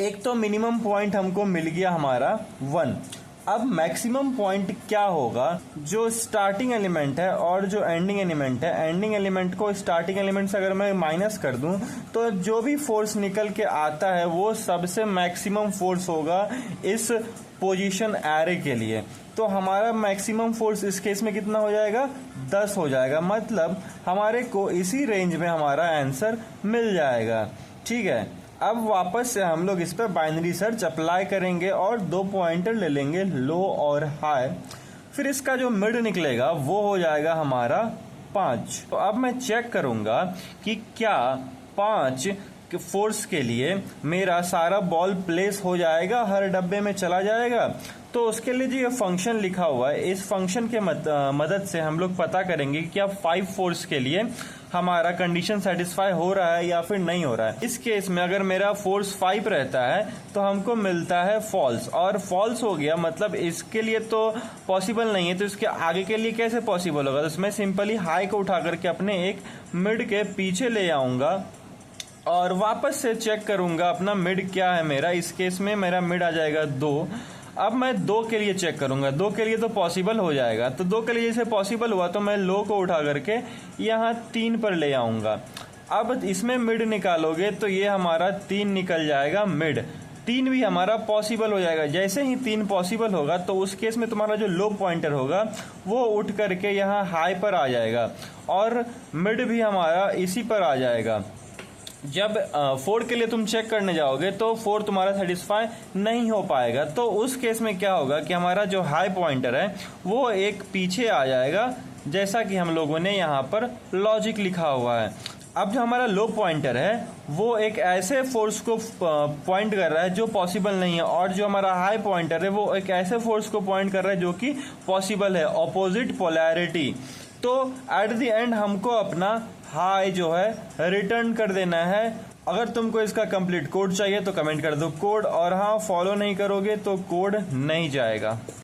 एक तो minimum point हमको मिल गया हमारा 1। अब मैक्सिमम पॉइंट क्या होगा, जो स्टार्टिंग एलिमेंट है और जो एंडिंग एलिमेंट है, एंडिंग एलिमेंट को स्टार्टिंग एलिमेंट से अगर मैं माइनस कर दूं तो जो भी फोर्स निकल के आता है वो सबसे मैक्सिमम फोर्स होगा इस पोजीशन एरे के लिए। तो हमारा मैक्सिमम फोर्स इस केस में कितना हो जाएगा, 10 हो जाएगा। मतलब हमारे को इसी रेंज में हमारा आंसर मिल जाएगा। ठीक है, अब वापस से हम लोग इस पर बाइनरी सर्च अप्लाई करेंगे और 2 पॉइंटर ले लेंगे, लो और हाई। फिर इसका जो मिड निकलेगा वो हो जाएगा हमारा 5। तो अब मैं चेक करूंगा कि क्या 5 फोर्स के लिए मेरा सारा बॉल प्लेस हो जाएगा, हर डब्बे में चला जाएगा। तो उसके लिए जो ये फंक्शन लिखा हुआ है, इस फंक्शन के मदद से हम लोग पता करेंगे कि क्या 5 फोर्स के लिए हमारा कंडीशन सेटिस्फाई हो रहा है या फिर नहीं हो रहा है। इस केस में अगर मेरा फोर्स 5 रहता है तो हमको मिलता है फॉल्स, और फॉल्स हो गया मतलब इसके लिए तो पॉसिबल नहीं है। तो इसके आगे के लिए कैसे पॉसिबल होगा, तो इसमें सिंपली हाई को उठा करके अपने एक मिड के पीछे ले आऊंगा और वापस से चेक करूंगा अपना मिड क्या है मेरा। इस केस में मेरा मिड आ जाएगा 2। अब मैं 2 के लिए चेक करूंगा, 2 के लिए तो पॉसिबल हो जाएगा। तो 2 के लिए जैसे पॉसिबल हुआ तो मैं लो को उठा करके यहाँ 3 पर ले आऊंगा। अब इसमें मिड निकालोगे तो ये हमारा 3 निकल जाएगा मिड। 3 भी हमारा पॉसिबल हो जाएगा। जैसे ही 3 पॉसिबल होगा तो उस केस में तुम्हारा जो लो पॉइंटर होगा वो उठ करके यहाँ हाई पर आ जाएगा और मिड भी हमारा इसी पर आ जाएगा। जब 4 के लिए तुम चेक करने जाओगे तो 4 तुम्हारा सेटिस्फाई नहीं हो पाएगा। तो उस केस में क्या होगा कि हमारा जो हाई पॉइंटर है वो एक पीछे आ जाएगा, जैसा कि हम लोगों ने यहाँ पर लॉजिक लिखा हुआ है। अब जो हमारा लो पॉइंटर है वो एक ऐसे फोर्स को पॉइंट कर रहा है जो पॉसिबल नहीं है, और जो हमारा हाई पॉइंटर है वो एक ऐसे फोर्स को पॉइंट कर रहा है जो कि पॉसिबल है, ऑपोजिट पोलैरिटी। तो एट द एंड हमको अपना हाई जो है रिटर्न कर देना है। अगर तुमको इसका कंप्लीट कोड चाहिए तो कमेंट कर दो कोड, और हाँ फॉलो नहीं करोगे तो कोड नहीं जाएगा।